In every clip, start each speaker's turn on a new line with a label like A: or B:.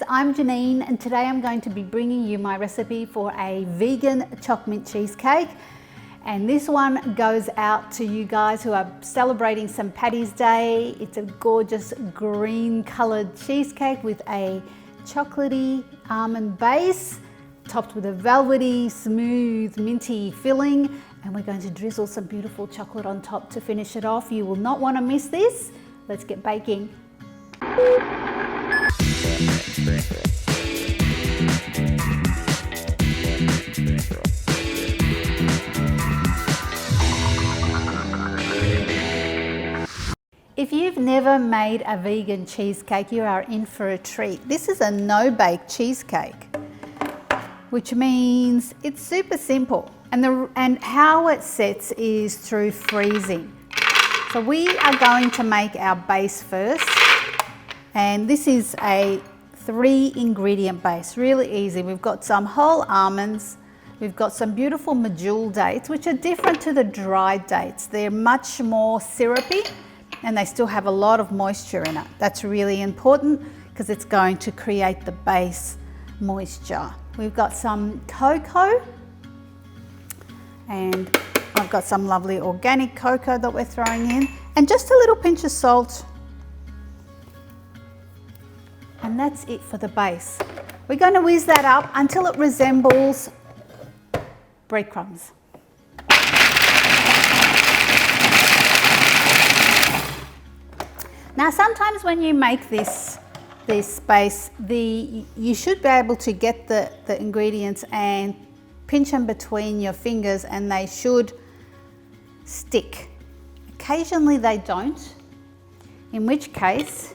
A: I'm Janine and today I'm going to be bringing you my recipe for a vegan chocolate mint cheesecake, and this one goes out to you guys who are celebrating St. Paddy's Day. It's a gorgeous green coloured cheesecake with a chocolatey almond base topped with a velvety, smooth, minty filling, and we're going to drizzle some beautiful chocolate on top to finish it off. You will not want to miss this. Let's get baking. If you've never made a vegan cheesecake, you are in for a treat. This is a no-bake cheesecake, which means it's super simple. And how it sets is through freezing. So we are going to make our base first. And this is a 3-ingredient base, really easy. We've got some whole almonds, we've got some beautiful medjool dates, which are different to the dried dates. They're much more syrupy and they still have a lot of moisture in it. That's really important because it's going to create the base moisture. We've got some cocoa, and I've got some lovely organic cocoa that we're throwing in, and just a little pinch of salt. And that's it for the base. We're going to whiz that up until it resembles breadcrumbs. Now sometimes when you make this base, you should be able to get the ingredients and pinch them between your fingers and they should stick. Occasionally they don't, in which case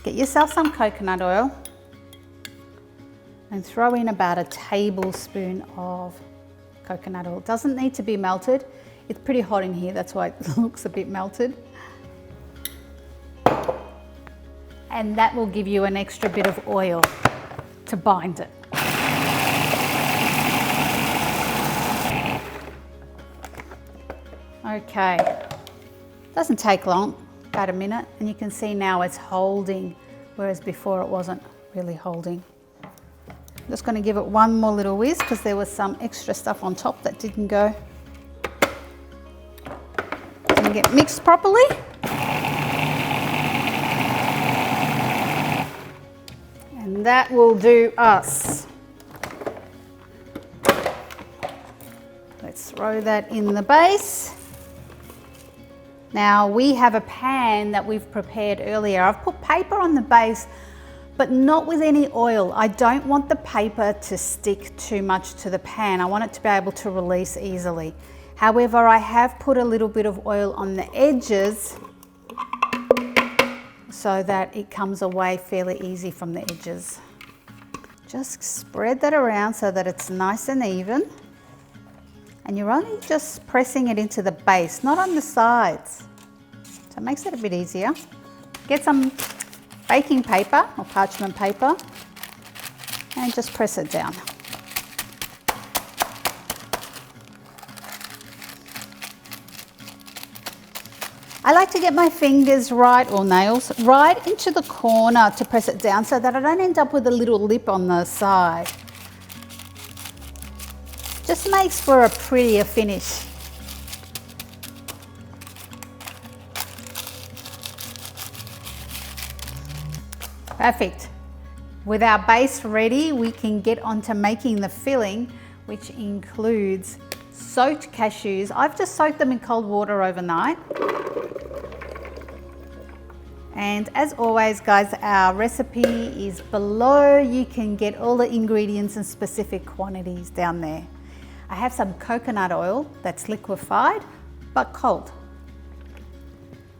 A: get yourself some coconut oil and throw in about a tablespoon of coconut oil. It doesn't need to be melted. It's pretty hot in here, that's why it looks a bit melted. And that will give you an extra bit of oil to bind it. Okay, doesn't take long, about a minute, and you can see now it's holding, whereas before it wasn't really holding. I'm just going to give it one more little whiz because there was some extra stuff on top that didn't get mixed properly. And that will do us. Let's throw that in the base. Now we have a pan that we've prepared earlier. I've put paper on the base, but not with any oil. I don't want the paper to stick too much to the pan. I want it to be able to release easily. However, I have put a little bit of oil on the edges so that it comes away fairly easy from the edges. Just spread that around so that it's nice and even. And you're only just pressing it into the base, not on the sides. So it makes it a bit easier. Get some baking paper or parchment paper and just press it down. I like to get my fingers right, or nails, right into the corner to press it down so that I don't end up with a little lip on the side. Just makes for a prettier finish. Perfect. With our base ready, we can get on to making the filling, which includes soaked cashews. I've just soaked them in cold water overnight. And as always, guys, our recipe is below. You can get all the ingredients and specific quantities down there. I have some coconut oil that's liquefied, but cold.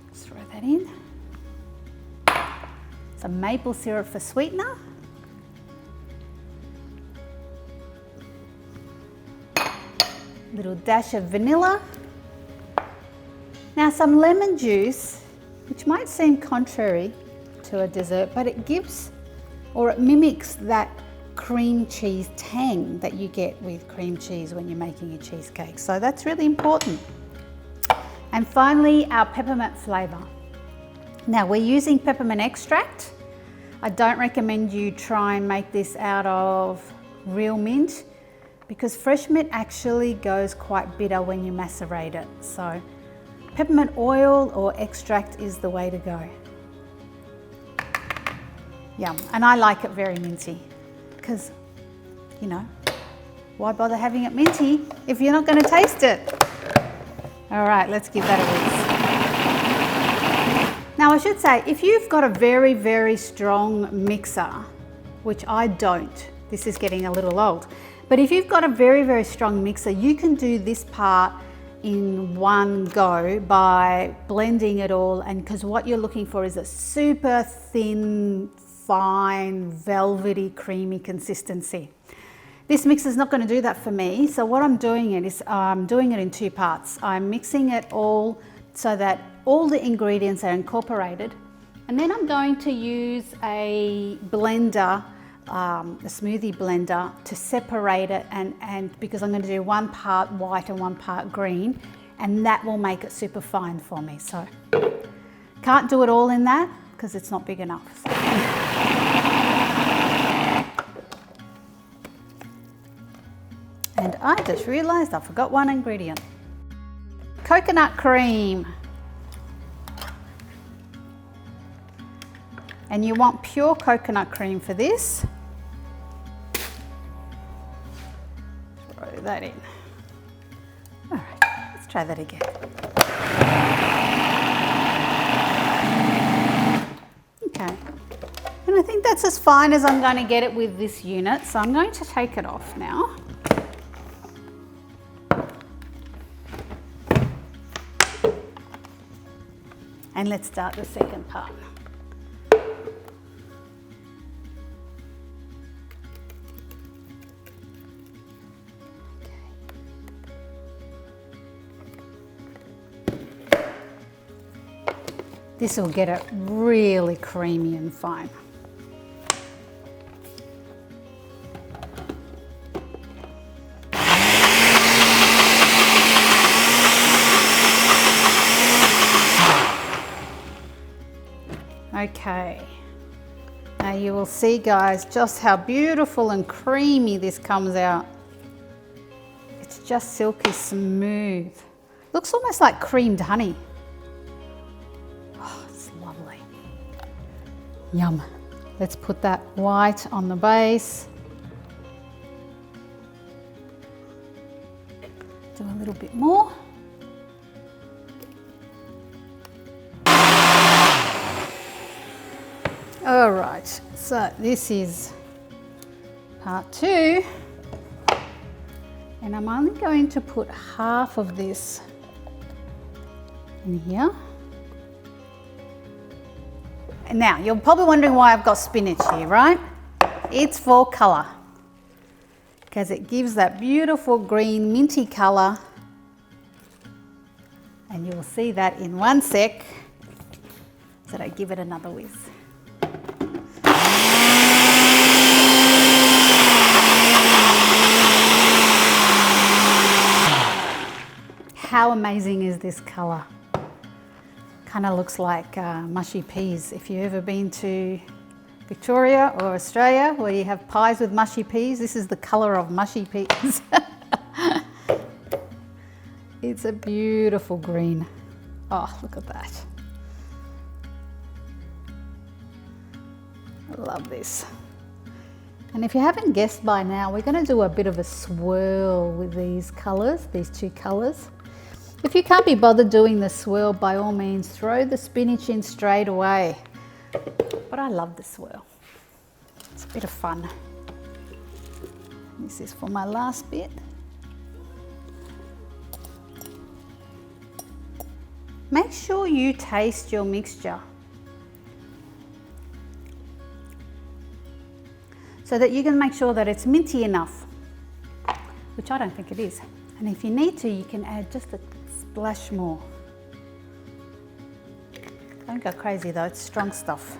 A: Let's throw that in. Some maple syrup for sweetener. Little dash of vanilla. Now some lemon juice, which might seem contrary to a dessert, but it gives, or it mimics that cream cheese tang that you get with cream cheese when you're making a cheesecake. So that's really important. And finally, our peppermint flavour. Now we're using peppermint extract. I don't recommend you try and make this out of real mint because fresh mint actually goes quite bitter when you macerate it. So peppermint oil or extract is the way to go. Yum, and I like it very minty because, you know, why bother having it minty if you're not going to taste it? All right, let's give that a whisk. Now I should say, if you've got a very, very strong mixer, which I don't, this is getting a little old, but if you've got a very, very strong mixer, you can do this part in one go by blending it all, and because what you're looking for is a super thin, fine, velvety, creamy consistency. This mixer is not going to do that for me, so what I'm doing is I'm doing it in two parts. I'm mixing it all so that all the ingredients are incorporated, and then I'm going to use a blender, a smoothie blender, to separate it, and because I'm going to do one part white and one part green, and that will make it super fine for me. So can't do it all in that because it's not big enough. So. And I just realized I forgot one ingredient. Coconut cream. And you want pure coconut cream for this. Throw that in. All right, let's try that again. Okay, and I think that's as fine as I'm going to get it with this unit, so I'm going to take it off now. And let's start the second part. This will get it really creamy and fine. Okay, now you will see, guys, just how beautiful and creamy this comes out. It's just silky smooth. Looks almost like creamed honey. Oh, it's lovely. Yum. Let's put that white on the base. Do a little bit more. All right, so this is part 2, and I'm only going to put half of this in here. And now, you're probably wondering why I've got spinach here, right? It's for colour, because it gives that beautiful green minty colour, and you'll see that in one sec, so I give it another whisk. How amazing is this colour? Kind of looks like mushy peas. If you've ever been to Victoria or Australia where you have pies with mushy peas, this is the colour of mushy peas. It's a beautiful green. Oh, look at that. I love this. And if you haven't guessed by now, we're going to do a bit of a swirl with these colours, these two colours. If you can't be bothered doing the swirl, by all means, throw the spinach in straight away. But I love the swirl. It's a bit of fun. This is for my last bit. Make sure you taste your mixture so that you can make sure that it's minty enough, which I don't think it is. And if you need to, you can add just a splash more. Don't go crazy though, it's strong stuff.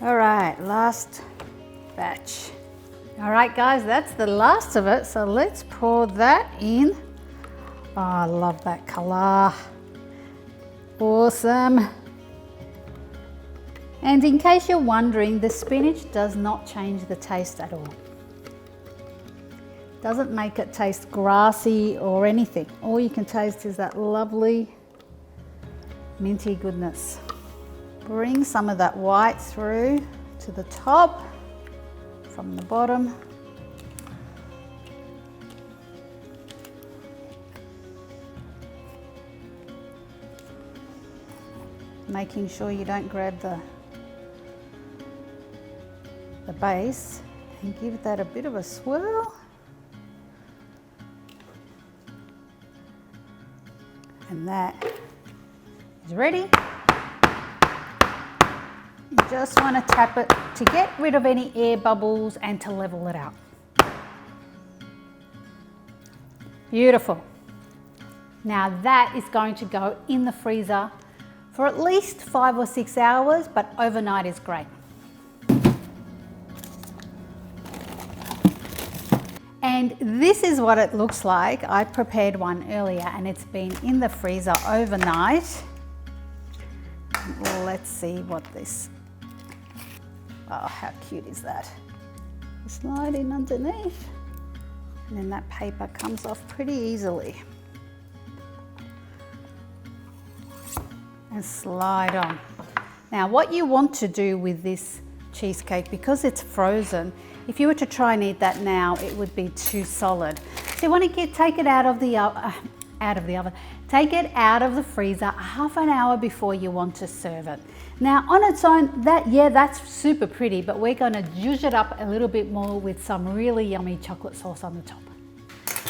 A: All right, last batch. All right guys, that's the last of it, so let's pour that in. Oh, I love that colour. Awesome. And in case you're wondering, the spinach does not change the taste at all. Doesn't make it taste grassy or anything. All you can taste is that lovely minty goodness. Bring some of that white through to the top from the bottom. Making sure you don't grab the base, and give that a bit of a swirl. And that is ready. You just want to tap it to get rid of any air bubbles and to level it out. Beautiful. Now that is going to go in the freezer for at least 5 or 6 hours, but overnight is great. And this is what it looks like. I prepared one earlier and it's been in the freezer overnight. Let's see what this, oh, how cute is that? Slide in underneath, and then that paper comes off pretty easily. And slide on. Now what you want to do with this cheesecake, because it's frozen, if you were to try and eat that now, it would be too solid. So you want to take it out of the oven, take it out of the freezer half an hour before you want to serve it. Now on its own, that's super pretty, but we're going to zhuzh it up a little bit more with some really yummy chocolate sauce on the top.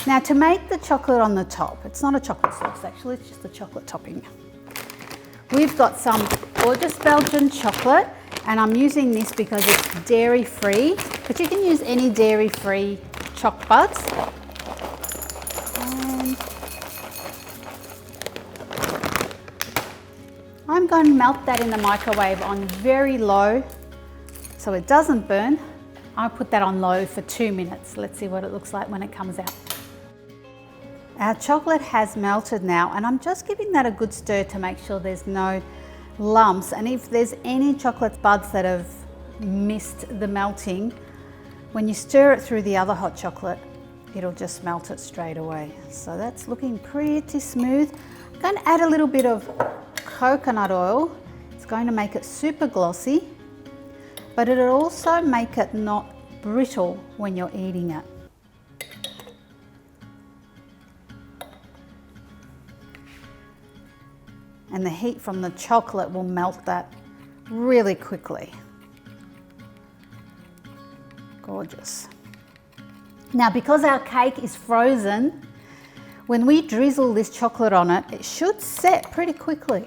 A: Now to make the chocolate on the top, it's not a chocolate sauce actually, it's just a chocolate topping. We've got some gorgeous Belgian chocolate, and I'm using this because it's dairy free, but you can use any dairy free choc buds. And I'm going to melt that in the microwave on very low so it doesn't burn. I'll put that on low for 2 minutes. Let's see what it looks like when it comes out. Our chocolate has melted now, and I'm just giving that a good stir to make sure there's no lumps, and if there's any chocolate buds that have missed the melting, when you stir it through the other hot chocolate, it'll just melt it straight away. So that's looking pretty smooth. I'm going to add a little bit of coconut oil. It's going to make it super glossy, but it'll also make it not brittle when you're eating it. And the heat from the chocolate will melt that really quickly. Gorgeous. Now, because our cake is frozen, when we drizzle this chocolate on it, it should set pretty quickly.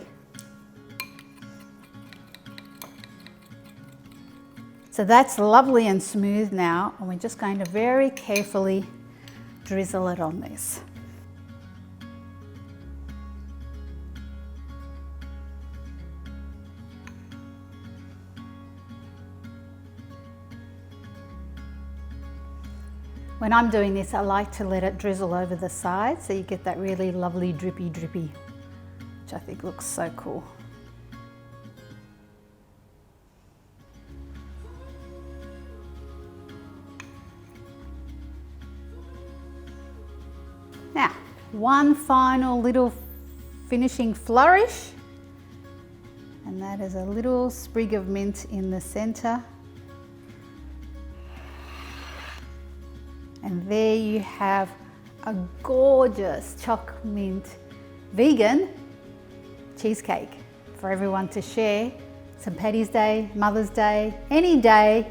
A: So that's lovely and smooth now, and we're just going to very carefully drizzle it on this. When I'm doing this, I like to let it drizzle over the side so you get that really lovely drippy, which I think looks so cool. Now, one final little finishing flourish, and that is a little sprig of mint in the center. And there you have a gorgeous chocolate mint vegan cheesecake for everyone to share. St. Paddy's Day, Mother's Day, any day,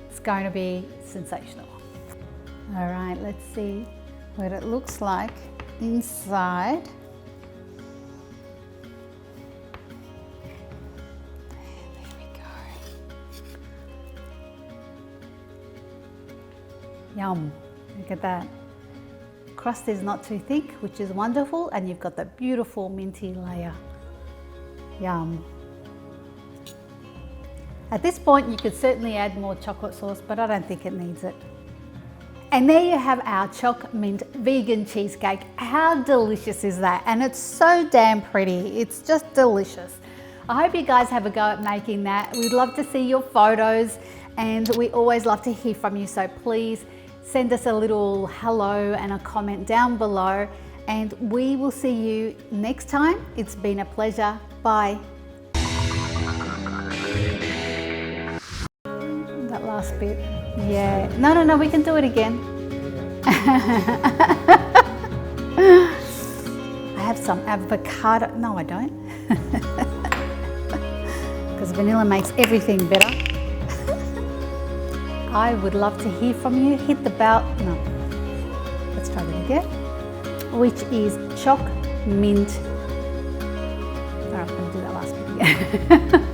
A: it's going to be sensational. All right, let's see what it looks like inside. Yum, look at that. Crust is not too thick, which is wonderful, and you've got that beautiful minty layer. Yum. At this point, you could certainly add more chocolate sauce, but I don't think it needs it. And there you have our Chocolate Mint vegan cheesecake. How delicious is that? And it's so damn pretty. It's just delicious. I hope you guys have a go at making that. We'd love to see your photos and we always love to hear from you. So please send us a little hello and a comment down below and we will see you next time. It's been a pleasure. Bye. That last bit. Yeah. No, we can do it again. I have some avocado. No, I don't. Because vanilla makes everything better. I would love to hear from you. Hit the bell. No. Let's try that again. Which is chocolate mint. All right, I'm going to do that last bit again.